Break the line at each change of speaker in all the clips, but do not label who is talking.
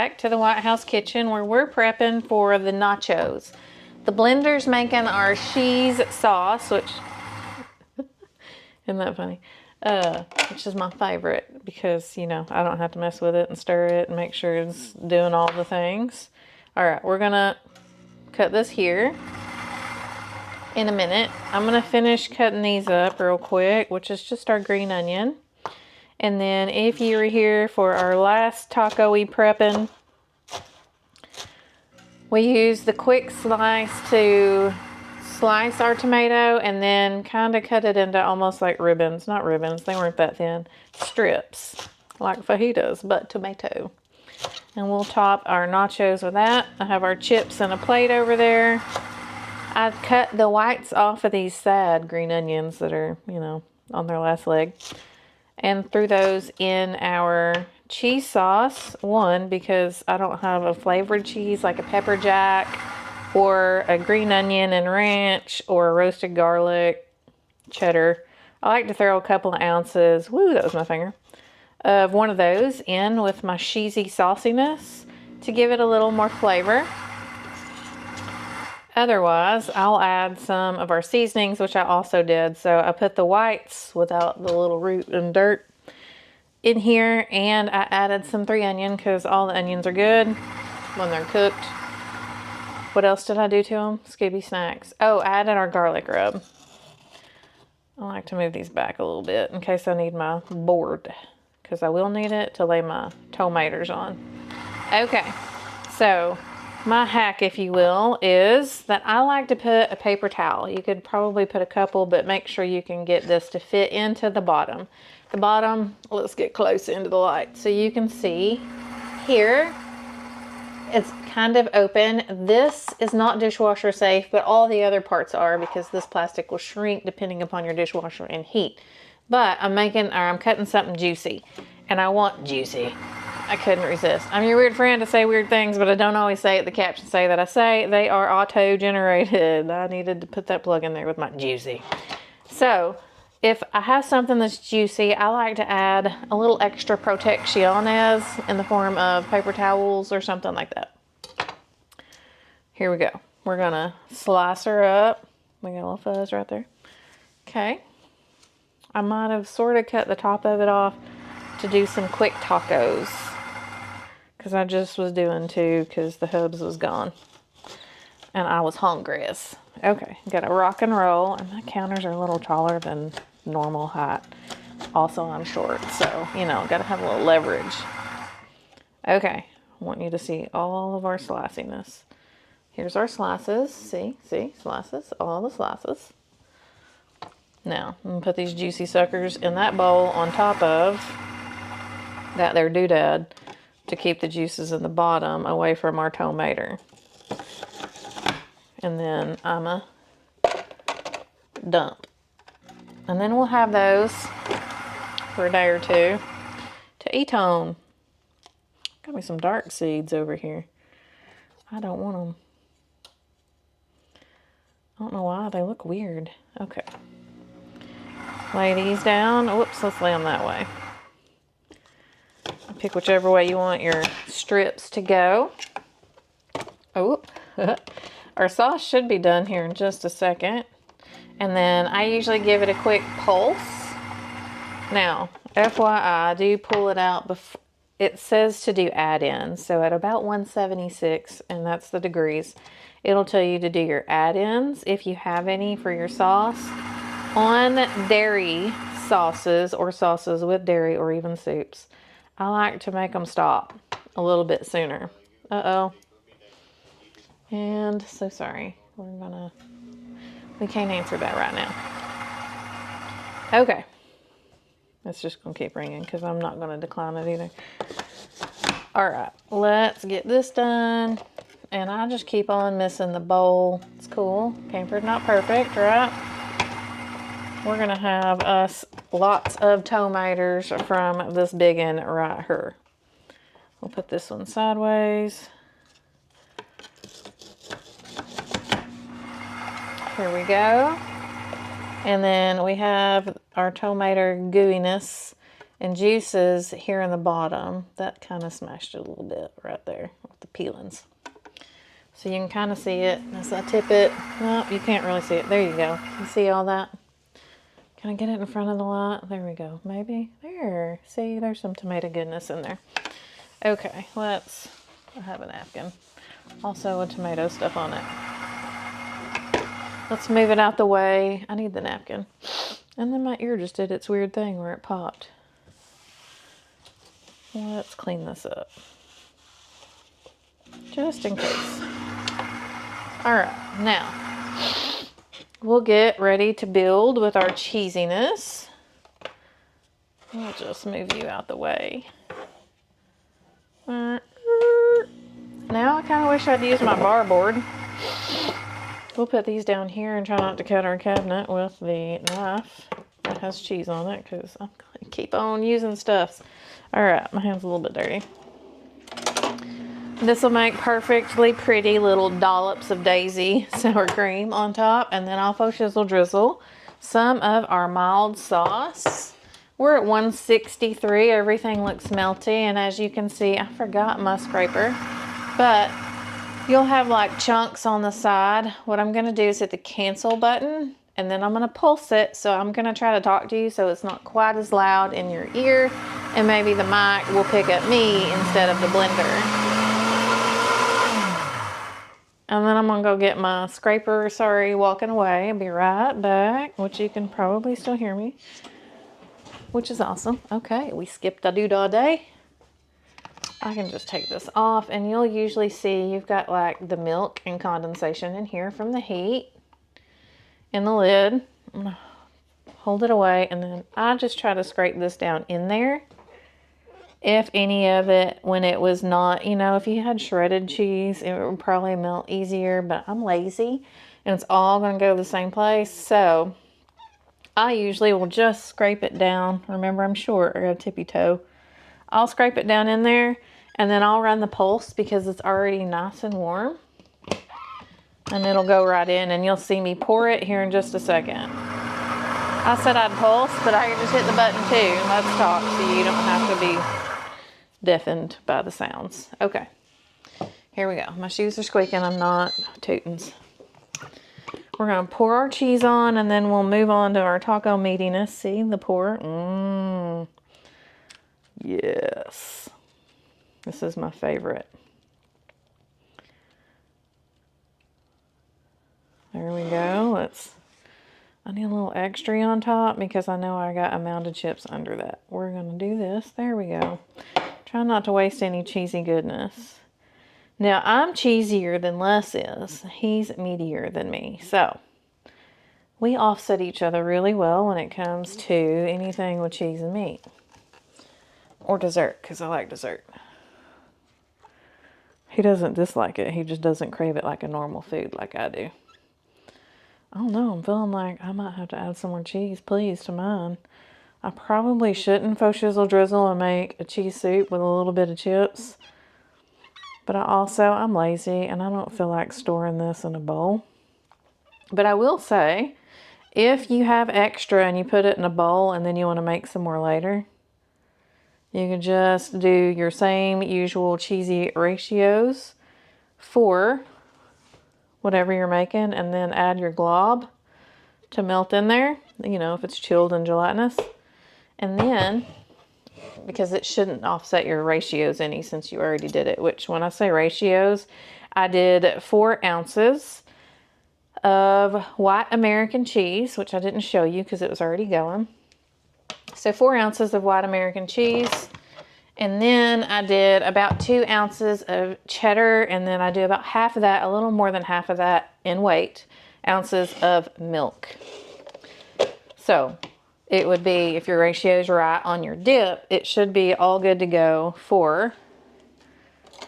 back to the White House kitchen where we're prepping for the nachos. The blender's making our cheese sauce, which, isn't that funny? Which is my favorite because, you know, I don't have to mess with it and stir it and make sure it's doing all the things. All right, we're gonna cut this here in a minute. I'm gonna finish cutting these up real quick, which is just our green onion. And then if you were here for our last taco-y prepping, we use the quick slice to slice our tomato and then kind of cut it into almost like ribbons. Not ribbons, they weren't that thin. Strips, like fajitas, but tomato. And we'll top our nachos with that. I have our chips in a plate over there. I cut the whites off of these sad green onions that are, you know, on their last leg, and threw those in our cheese sauce. One, because I don't have a flavored cheese like a pepper jack or a green onion and ranch or a roasted garlic cheddar. I like to throw a couple of ounces, woo, that was my finger, of one of those in with my cheesy sauciness to give it a little more flavor. Otherwise, I'll add some of our seasonings, which I also did. So I put the whites without the little root and dirt in here, and I added some 3 onion because all the onions are good when they're cooked. What else did I do to them? Scooby snacks. Oh, I added our garlic rub. I like to move these back a little bit in case I need my board, because I will need it to lay my tomatoes on. Okay, so my hack, if you will, is that I like to put a paper towel. You could probably put a couple, but make sure you can get this to fit into the bottom. The bottom, let's get close into the light so you can see here. It's kind of open. This is not dishwasher safe, but all the other parts are, because this plastic will shrink depending upon your dishwasher and heat. But I'm cutting something juicy, and I want juicy. I couldn't resist. I'm your weird friend to say weird things, but I don't always say it. The captions say that I say. They are auto-generated. I needed to put that plug in there with my juicy. So if I have something that's juicy, I like to add a little extra protecciones in the form of paper towels or something like that. Here we go. We're gonna slice her up. We got a little fuzz right there. Okay. I might have sort of cut the top of it off to do some quick tacos, because I just was doing 2 because the hubs was gone and I was hungry. Okay, gotta rock and roll, and my counters are a little taller than normal height. Also, I'm short, so, you know, gotta have a little leverage. Okay, I want you to see all of our sliciness. Here's our slices. See, slices, all the slices. Now, I'm gonna put these juicy suckers in that bowl on top of that there doodad to keep the juices in the bottom away from our tomato. And then I'ma dump. And then we'll have those for a day or 2 to eat on. Got me some dark seeds over here. I don't want them. I don't know why, they look weird. Okay. Lay these down. Whoops, let's lay them that way. Pick whichever way you want your strips to go. Oh, our sauce should be done here in just a second. And then I usually give it a quick pulse. Now, FYI, do pull it out before. It says to do add-ins. So at about 176, and that's the degrees, it'll tell you to do your add-ins if you have any for your sauce. On dairy sauces or sauces with dairy or even soups, I like to make them stop a little bit sooner. Uh-oh. And so sorry. We can't answer that right now. Okay. It's just going to keep ringing because I'm not going to decline it either. All right. Let's get this done. And I just keep on missing the bowl. It's cool. Pampered, not perfect, right? We're going to have us lots of tomatoes from this big one right here. We'll put this one sideways. Here we go. And then we have our tomato gooiness and juices here in the bottom. That kind of smashed it a little bit right there. the peelings. So you can kind of see it as I tip it. No, you can't really see it. There you go. You see all that? Can I get it in front of the light? There we go. Maybe. There. See, there's some tomato goodness in there. Okay, I have a napkin. Also with tomato stuff on it. Let's move it out the way. I need the napkin. And then my ear just did its weird thing where it popped. Let's clean this up. Just in case. Alright, now we'll get ready to build with our cheesiness. I'll just move you out the way. Now I kind of wish I'd used my bar board. We'll put these down here and try not to cut our cabinet with the knife that has cheese on it because I'm going to keep on using stuffs. Alright, my hand's a little bit dirty. This will make perfectly pretty little dollops of Daisy sour cream on top. And then I'll faux shizzle drizzle some of our mild sauce. We're at 163. Everything looks melty. And as you can see, I forgot my scraper. But you'll have like chunks on the side. What I'm going to do is hit the cancel button. And then I'm going to pulse it. So I'm going to try to talk to you so it's not quite as loud in your ear. And maybe the mic will pick up me instead of the blender. And then I'm going to go get my scraper. Sorry, walking away. I'll be right back, which you can probably still hear me, which is awesome. Okay, we skipped a doo-dah day. I can just take this off, and you'll usually see you've got like the milk and condensation in here from the heat in the lid. I'm going to hold it away, and then I just try to scrape this down in there. If any of it, when it was not, you know, if you had shredded cheese, it would probably melt easier, but I'm lazy and it's all going to go to the same place. So I usually will just scrape it down. Remember, I'm short, I got a tippy toe. I'll scrape it down in there and then I'll run the pulse because it's already nice and warm. And it'll go right in and you'll see me pour it here in just a second. I said I'd pulse, but I can just hit the button too. Let's talk so you don't have to be deafened by the sounds. Okay, here we go. My shoes are squeaking. I'm not tootins. We're going to pour our cheese on and then we'll move on to our taco meatiness. See the pour? Yes. This is my favorite. There we go. I need a little extra on top because I know I got a mound of chips under that. We're going to do this. There we go. Try not to waste any cheesy goodness. Now, I'm cheesier than Les is. He's meatier than me. So, we offset each other really well when it comes to anything with cheese and meat. Or dessert, because I like dessert. He doesn't dislike it. He just doesn't crave it like a normal food like I do. I don't know. I'm feeling like I might have to add some more cheese, please, to mine. I probably shouldn't faux shizzle drizzle and make a cheese soup with a little bit of chips. But I'm lazy and I don't feel like storing this in a bowl. But I will say, if you have extra and you put it in a bowl and then you want to make some more later, you can just do your same usual cheesy ratios for whatever you're making and then add your glob to melt in there, you know, if it's chilled and gelatinous. And then, because it shouldn't offset your ratios any since you already did it, which when I say ratios, I did 4 ounces of white American cheese, which I didn't show you because it was already going. So 4 ounces of white American cheese. And then I did about 2 ounces of cheddar, and then I do about half of that, a little more than half of that in weight, ounces of milk. So it would be, if your ratio is right on your dip, it should be all good to go for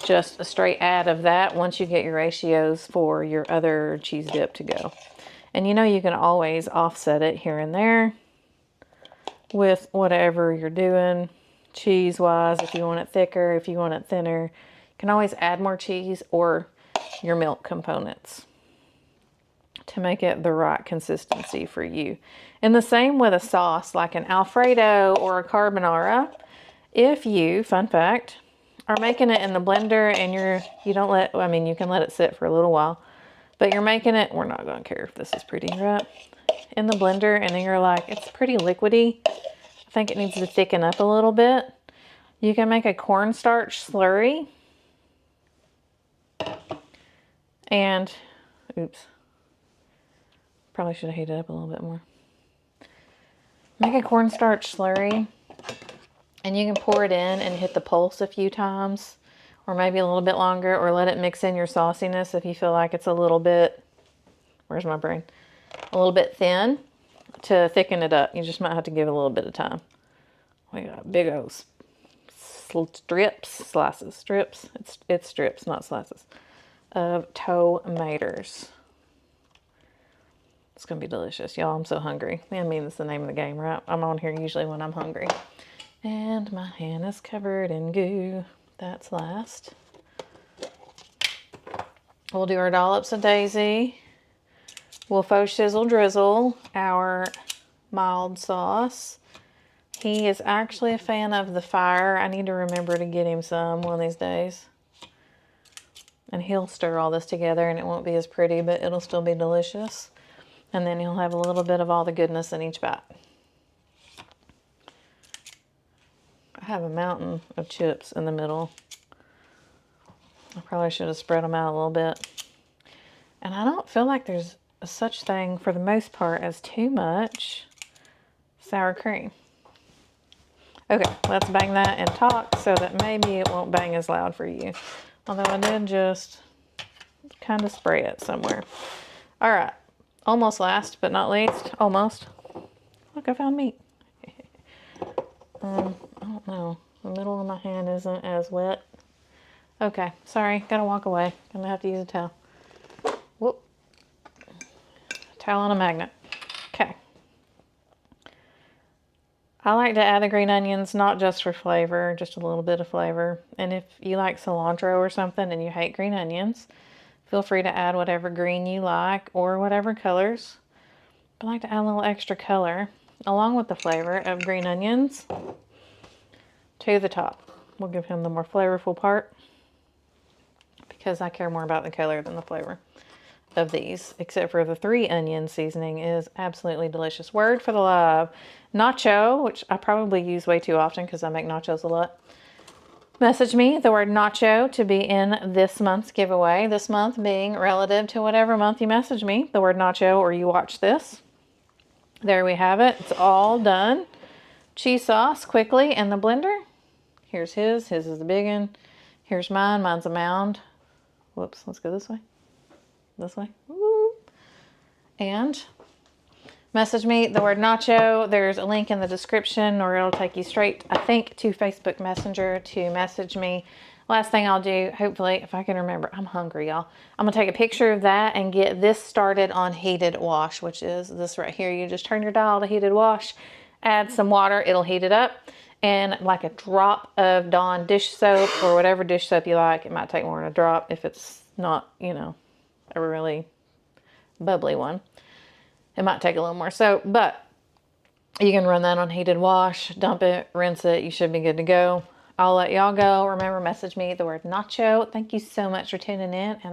just a straight add of that once you get your ratios for your other cheese dip to go. And you know you can always offset it here and there with whatever you're doing cheese-wise. If you want it thicker, if you want it thinner, you can always add more cheese or your milk components to make it the right consistency for you. And the same with a sauce like an Alfredo or a carbonara. If you, fun fact, are making it in the blender and you don't let, I mean, you can let it sit for a little while, but you're making it, we're not going to care if this is pretty, right? In the blender, and then you're like, it's pretty liquidy. I think it needs to thicken up a little bit. You can make a cornstarch slurry. And, oops. Probably should have heated it up a little bit more. Make a cornstarch slurry. And you can pour it in and hit the pulse a few times. Or maybe a little bit longer. Or let it mix in your sauciness if you feel like it's a little bit, where's my brain? A little bit thin to thicken it up. You just might have to give it a little bit of time. We got big old strips. It's strips, not slices, of tomatoes. It's gonna be delicious, y'all. I'm so hungry. I mean, that's the name of the game, right? I'm on here usually when I'm hungry. And my hand is covered in goo. That's last. We'll do our dollops of Daisy. We'll faux shizzle drizzle our mild sauce. He is actually a fan of the fire. I need to remember to get him some one of these days. And he'll stir all this together and it won't be as pretty, but it'll still be delicious. And then he'll have a little bit of all the goodness in each bite. I have a mountain of chips in the middle. I probably should have spread them out a little bit. And I don't feel like there's such thing for the most part as too much sour cream. Okay, let's bang that and talk so that maybe it won't bang as loud for you. Although I did just kind of spray it somewhere. All right, almost last but not least, almost. Look, I found meat. I don't know. The middle of my hand isn't as wet. Okay, sorry, gotta walk away. Gonna have to use a towel. Whoop. Towel on a magnet. Okay. I like to add the green onions, not just for flavor, just a little bit of flavor. And if you like cilantro or something and you hate green onions, feel free to add whatever green you like or whatever colors. I like to add a little extra color along with the flavor of green onions to the top. We'll give him the more flavorful part because I care more about the color than the flavor of these, except for the 3 onion seasoning is absolutely delicious. Word for the love. Nacho, which I probably use way too often because I make nachos a lot. Message me the word nacho to be in this month's giveaway. This month being relative to whatever month you message me the word nacho or you watch this. There we have it. It's all done. Cheese sauce quickly in the blender. Here's his. His is the big one. Here's mine. Mine's a mound. Whoops. Let's go this way. This way. Woo. And message me the word nacho. There's a link in the description or it'll take you straight, I think, to Facebook Messenger to message me. Last thing I'll do, hopefully, if I can remember, I'm hungry, y'all. I'm going to take a picture of that and get this started on heated wash, which is this right here. You just turn your dial to heated wash, add some water, it'll heat it up, and like a drop of Dawn dish soap or whatever dish soap you like. It might take more than a drop if it's not, you know, a really bubbly one. It might take a little more soap, but you can run that on heated wash, dump it, rinse it. You should be good to go. I'll let y'all go. Remember, message me the word nacho. Thank you so much for tuning in. And